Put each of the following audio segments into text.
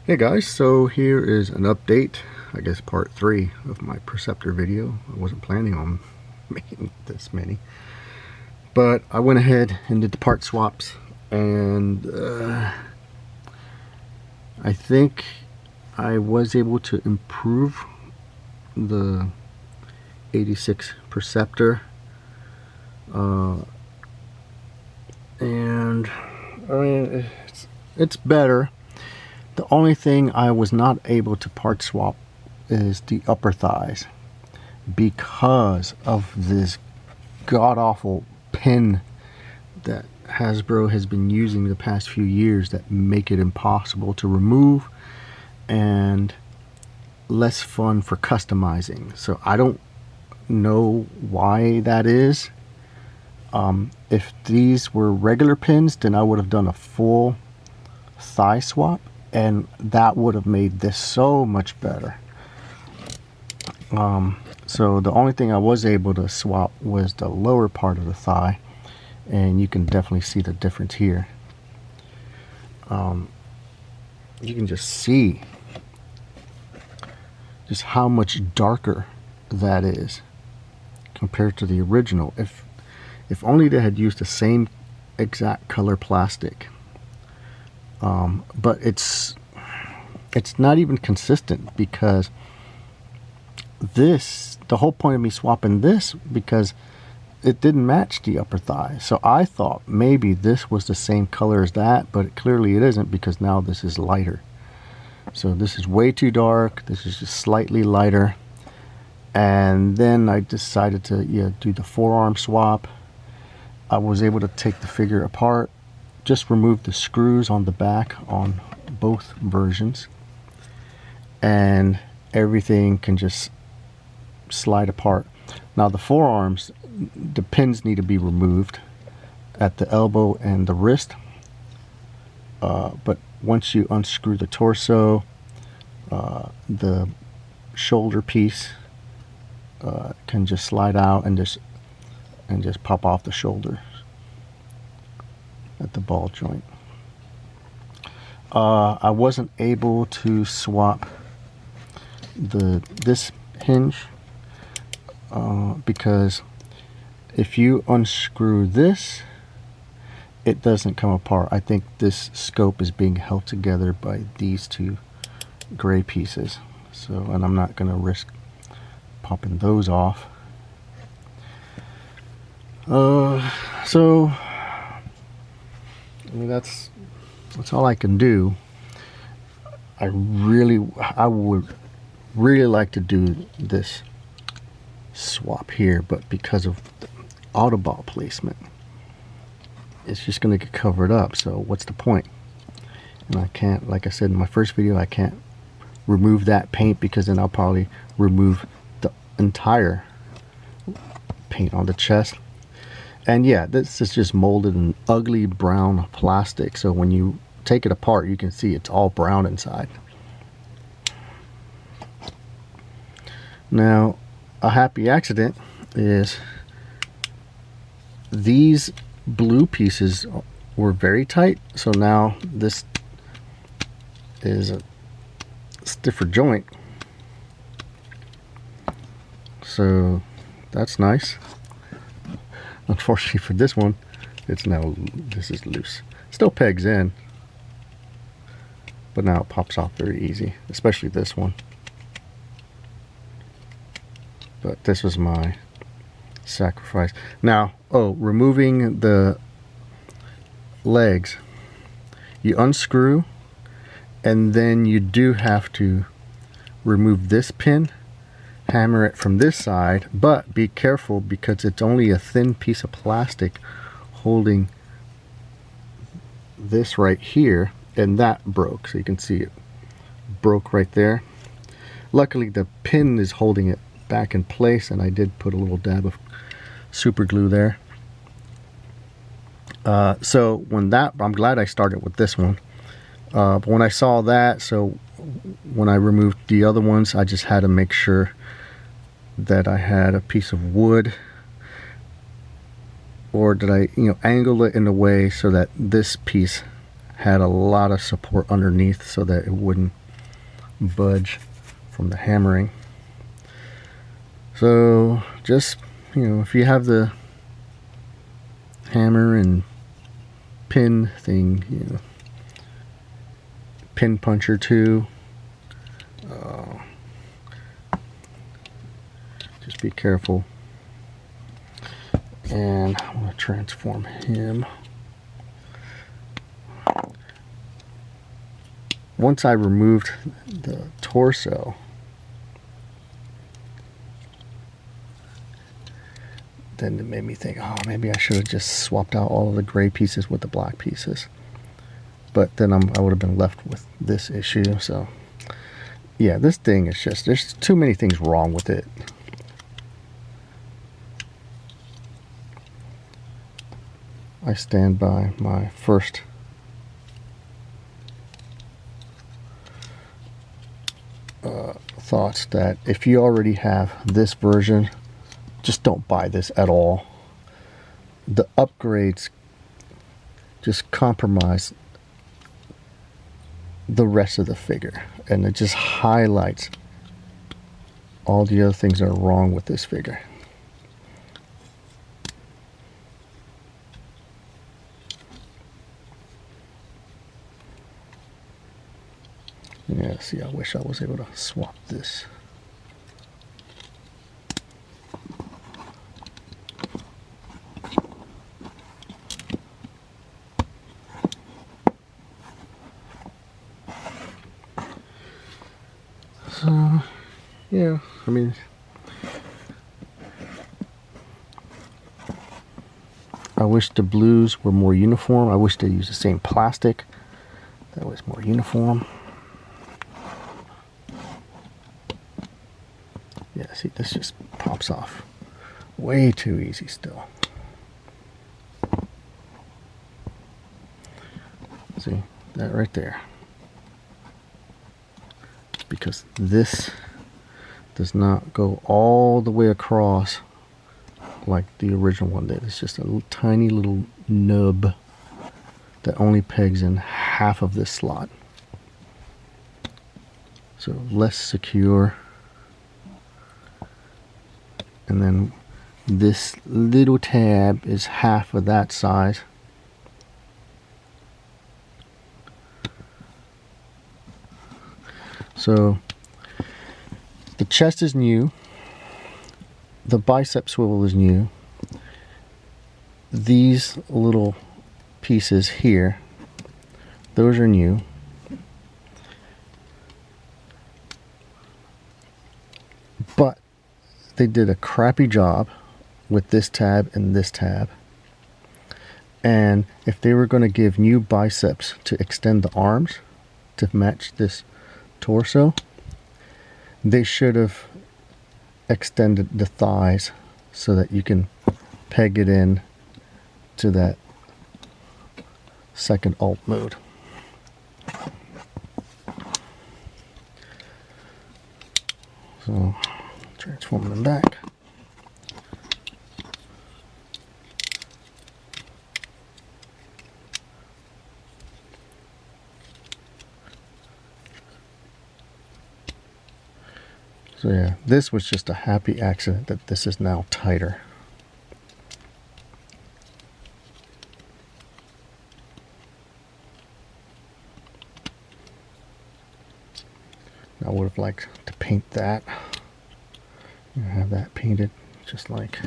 Hey guys, so here is an update, I guess part 3 of my Perceptor video. I wasn't planning on making this many, but I went ahead and did the part swaps, and I think I was able to improve the 86 Perceptor, and I mean it's better. The only thing I was not able to part swap is the upper thighs because of this god-awful pin that Hasbro has been using the past few years that make it impossible to remove and less fun for customizing. So I don't know why that is. If these were regular pins, then I would have done a full thigh swap, and that would have made this so much better. So the only thing I was able to swap was the lower part of the thigh, and you can definitely see the difference here. You can just see just how much darker that is compared to the original. If only they had used the same exact color plastic. But it's not even consistent, because the whole point of me swapping this, because it didn't match the upper thigh. So I thought maybe this was the same color as that, but clearly it isn't, because now this is lighter. So this is way too dark, this is just slightly lighter. And then I decided to do the forearm swap. I was able to take the figure apart, just remove the screws on the back on both versions, and everything can just slide apart. Now the forearms, the pins need to be removed at the elbow and the wrist, but once you unscrew the torso, the shoulder piece can just slide out and just pop off the shoulders at the ball joint. I wasn't able to swap this hinge because if you unscrew this, it doesn't come apart. I think this scope is being held together by these two gray pieces. So, and I'm not going to risk popping those off. So I mean, that's all I can do. I would really like to do this swap here, but because of the Autobot placement, it's just going to get covered up. So what's the point? And I can't, like I said in my first video, I can't remove that paint, because then I'll probably remove the entire paint on the chest. And yeah, this is just molded in ugly brown plastic, so when you take it apart, you can see it's all brown inside. Now, a happy accident is these blue pieces were very tight, so now this is a stiffer joint. So that's nice. Unfortunately for this one, this is loose. Still pegs in, but now it pops off very easy, especially this one. But this was my sacrifice. Now, removing the legs, you unscrew, and then you do have to remove this pin, hammer it from this side, but be careful, because it's only a thin piece of plastic holding this right here, and that broke. So you can see it broke right there. Luckily the pin is holding it back in place, and I did put a little dab of super glue there. So when I'm glad I started with this one. But when I saw that, so when I removed the other ones, I just had to make sure that I had a piece of wood, or did I angle it in a way so that this piece had a lot of support underneath so that it wouldn't budge from the hammering. So just, if you have the hammer and pin thing, pin puncher too, just be careful. And I'm going to transform him. Once I removed the torso, then it made me think, oh, maybe I should have just swapped out all of the gray pieces with the black pieces. But then I would have been left with this issue. So yeah, this thing is just, there's too many things wrong with it. I stand by my first thoughts that if you already have this version, just don't buy this at all. The upgrades just compromise the rest of the figure, and it just highlights all the other things that are wrong with this figure. Yeah, see, I wish I was able to swap this. So, yeah, I mean, I wish the blues were more uniform. I wish they used the same plastic. That was more uniform. Yeah, see, this just pops off way too easy still. See, that right there. Because this does not go all the way across like the original one did. It's just a little, tiny little nub that only pegs in half of this slot. So less secure. And then this little tab is half of that size. So the chest is new. The bicep swivel is new. These little pieces here, those are new. But they did a crappy job with this tab and this tab. And if they were going to give new biceps to extend the arms to match this torso, they should have extended the thighs so that you can peg it in to that second alt mode. So transform them back. So yeah, this was just a happy accident that this is now tighter. I would have liked to paint that. Have that painted just like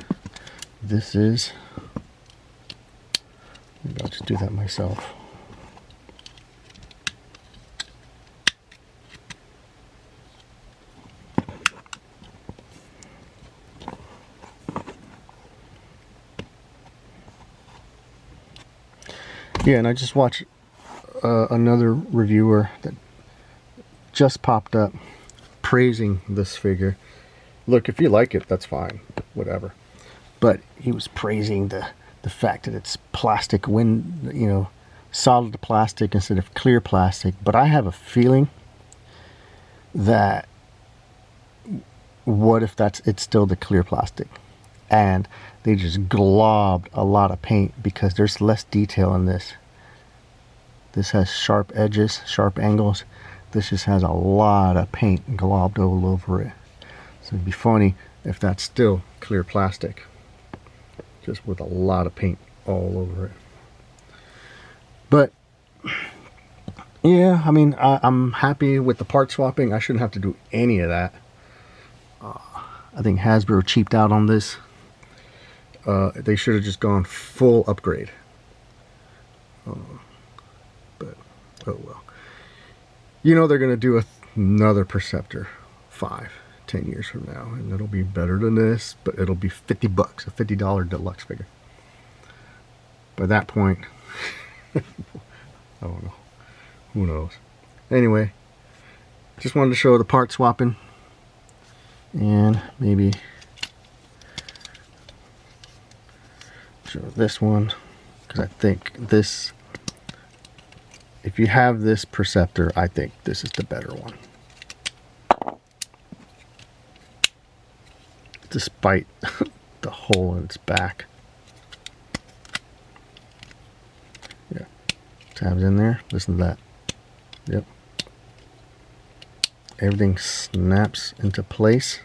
this is. Maybe I'll just do that myself. Yeah, and I just watched another reviewer that just popped up praising this figure. Look, if you like it, that's fine, whatever. But he was praising the fact that it's plastic, solid plastic instead of clear plastic. But I have a feeling that what if it's still the clear plastic, and they just globbed a lot of paint because there's less detail in this This has sharp edges, sharp angles. This just has a lot of paint globbed all over it. So it'd be funny if that's still clear plastic, just with a lot of paint all over it. But yeah, I mean, I'm happy with the part swapping. I shouldn't have to do any of that. I think Hasbro cheaped out on this. They should have just gone full upgrade. But oh well. You know they're going to do another Perceptor 5-10 years from now, and it'll be better than this, but it'll be $50, a $50 deluxe figure. By that point, I don't know. Who knows? Anyway, just wanted to show the part swapping, and maybe show this one, because I think this, if you have this Perceptor, I think this is the better one. Despite the hole in its back. Yeah. Tabs in there. Listen to that. Yep. Everything snaps into place.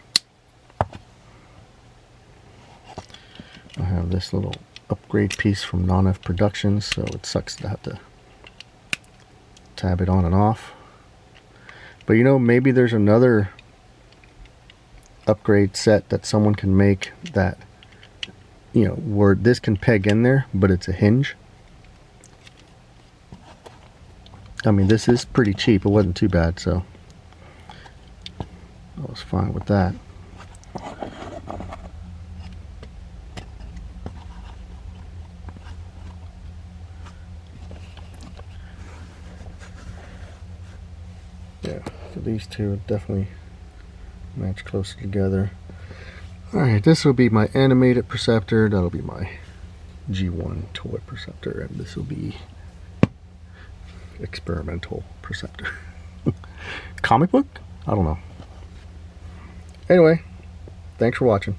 I have this little upgrade piece from Non-F Productions, so it sucks to have to tab it on and off. But you know, maybe there's another upgrade set that someone can make that, you know, where this can peg in there, but it's a hinge. I mean, this is pretty cheap. It wasn't too bad, so I was fine with that. Yeah, so these two definitely match closer together. Alright, this will be my animated Perceptor. That'll be my G1 toy Perceptor, and this will be experimental Perceptor. Comic book? I don't know. Anyway, thanks for watching.